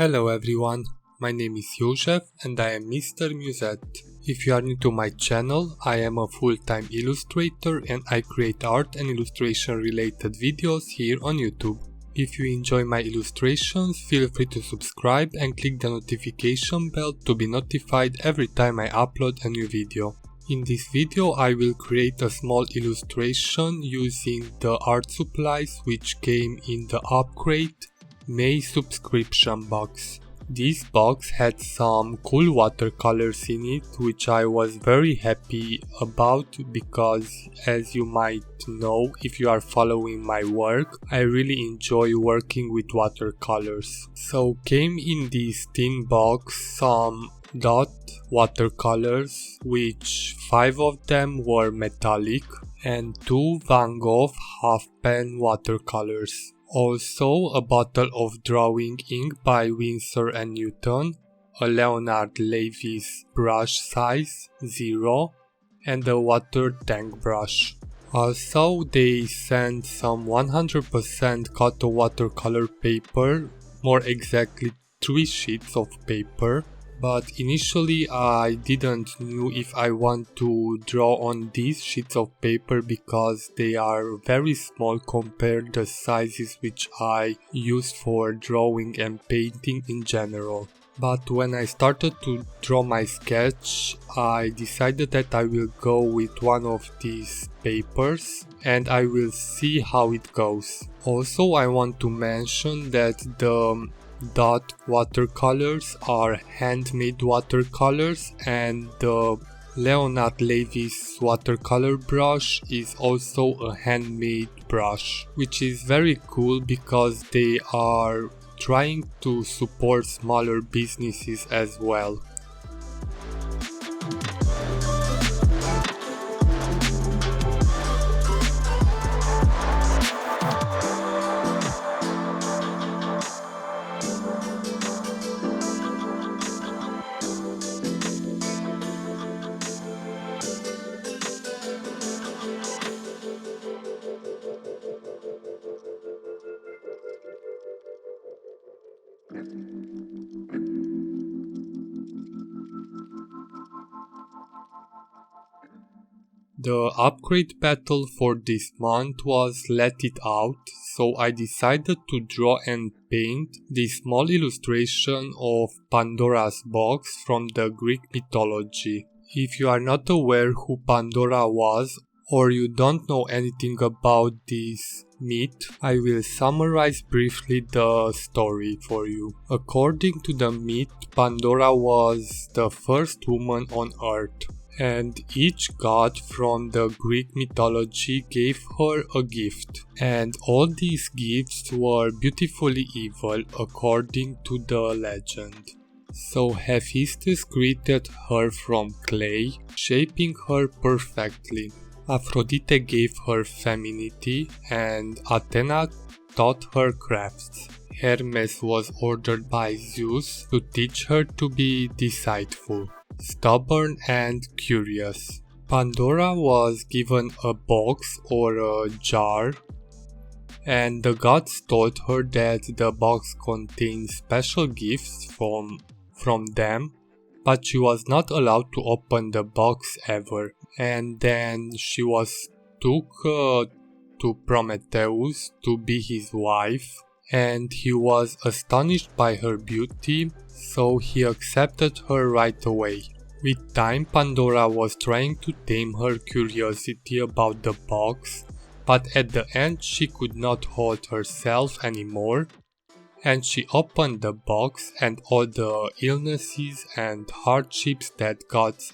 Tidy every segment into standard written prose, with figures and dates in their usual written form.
Hello everyone, my name is Josef and I am Mr. Musette. If you are new to my channel, I am a full-time illustrator and I create art and illustration related videos here on YouTube. If you enjoy my illustrations, feel free to subscribe and click the notification bell to be notified every time I upload a new video. In this video I will create a small illustration using the art supplies which came in the Upcrate May subscription box. This box had some cool watercolors in it, which I was very happy about because, as you might know if you are following my work, I really enjoy working with watercolors. So came in this tin box some dot watercolors, which 5 of them were metallic and 2 Van Gogh half pen watercolors. Also a bottle of drawing ink by Winsor Newton, a Leonard Lavis brush size 0 and a water tank brush. Also they sent some 100% cotton watercolor paper, more exactly 3 sheets of paper. But initially I didn't know if I want to draw on these sheets of paper because they are very small compared to the sizes which I use for drawing and painting in general. But when I started to draw my sketch, I decided that I will go with one of these papers and I will see how it goes. Also I want to mention that the dot watercolors are handmade watercolors and the Leonard Lavis watercolor brush is also a handmade brush, which is very cool because they are trying to support smaller businesses as well. The Upcrate battle for this month was Let It Out, so I decided to draw and paint this small illustration of Pandora's box from the Greek mythology. If you are not aware who Pandora was, or you don't know anything about this myth, I will summarize briefly the story for you. According to the myth, Pandora was the first woman on earth, and each god from the Greek mythology gave her a gift, and all these gifts were beautifully evil according to the legend. So Hephaestus created her from clay, shaping her perfectly. Aphrodite gave her femininity and Athena taught her crafts. Hermes was ordered by Zeus to teach her to be deceitful, stubborn and curious. Pandora was given a box or a jar, and the gods told her that the box contained special gifts from them, but she was not allowed to open the box ever. And then she was took to Prometheus to be his wife, and he was astonished by her beauty, so he accepted her right away. With time, Pandora was trying to tame her curiosity about the box, but at the end she could not hold herself anymore, and she opened the box and all the illnesses and hardships that gods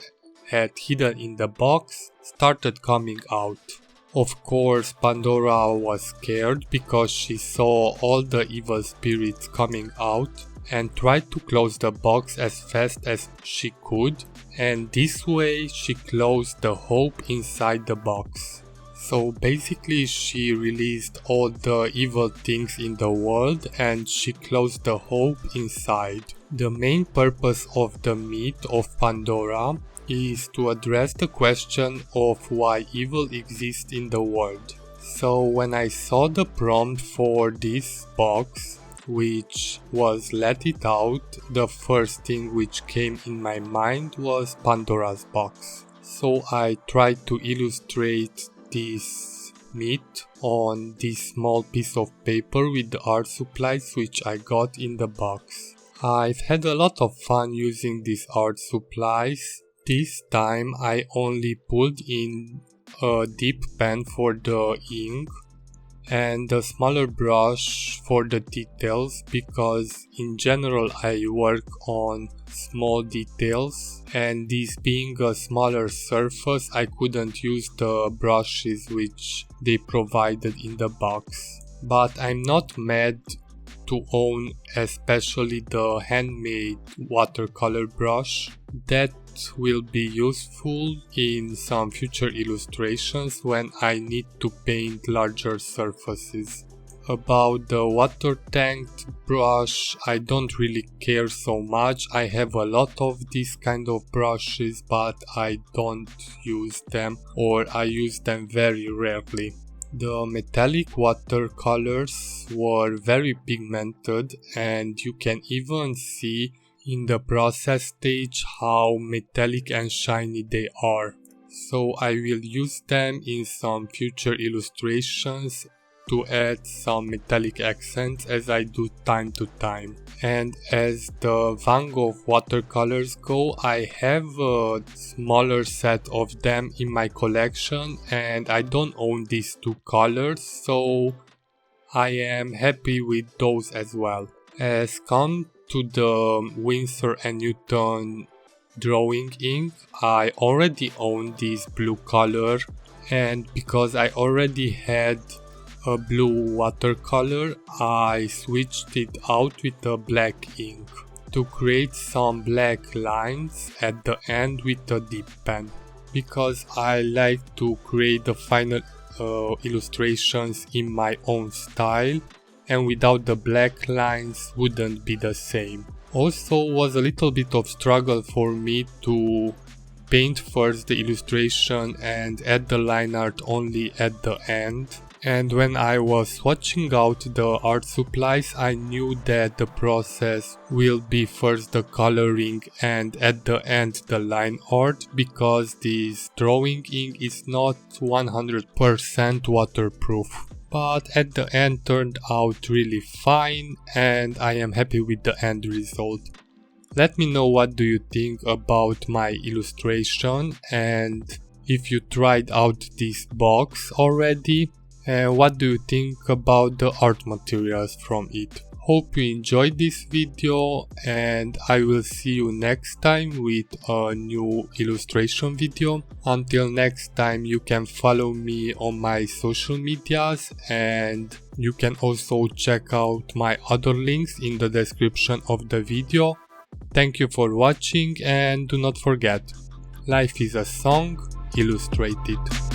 had hidden in the box started coming out. Of course, Pandora was scared because she saw all the evil spirits coming out and tried to close the box as fast as she could, and this way she closed the hope inside the box. So basically she released all the evil things in the world and she closed the hope inside. The main purpose of the myth of Pandora is to address the question of why evil exists in the world. So when I saw the prompt for this box, which was let it out, the first thing which came in my mind was Pandora's box. So I tried to illustrate this myth on this small piece of paper with the art supplies which I got in the box. I've had a lot of fun using these art supplies. This time I only pulled in a dip pen for the ink and a smaller brush for the details, because in general I work on small details, and this being a smaller surface I couldn't use the brushes which they provided in the box. But I'm not mad to own especially the handmade watercolor brush. That will be useful in some future illustrations when I need to paint larger surfaces. About the water tanked brush, I don't really care so much. I have a lot of these kind of brushes, but I don't use them, or I use them very rarely. The metallic watercolors were very pigmented, and you can even see in the process stage how metallic and shiny they are. So I will use them in some future illustrations to add some metallic accents, as I do time to time. And as the Van Gogh watercolors go, I have a smaller set of them in my collection, and I don't own these two colors, so I am happy with those as well. As come to the Winsor Newton drawing ink, I already own this blue color, and because I already had a blue watercolor, I switched it out with a black ink to create some black lines at the end with a dip pen, because I like to create the final illustrations in my own style, and without the black lines wouldn't be the same. Also was a little bit of struggle for me to paint first the illustration and add the line art only at the end. And when I was swatching out the art supplies, I knew that the process will be first the coloring and at the end the line art, because this drawing ink is not 100% waterproof. But at the end turned out really fine, and I am happy with the end result. Let me know what do you think about my illustration, and if you tried out this box already. What do you think about the art materials from it? Hope you enjoyed this video, and I will see you next time with a new illustration video. Until next time, you can follow me on my social medias, and you can also check out my other links in the description of the video. Thank you for watching, and do not forget, life is a song, illustrate it.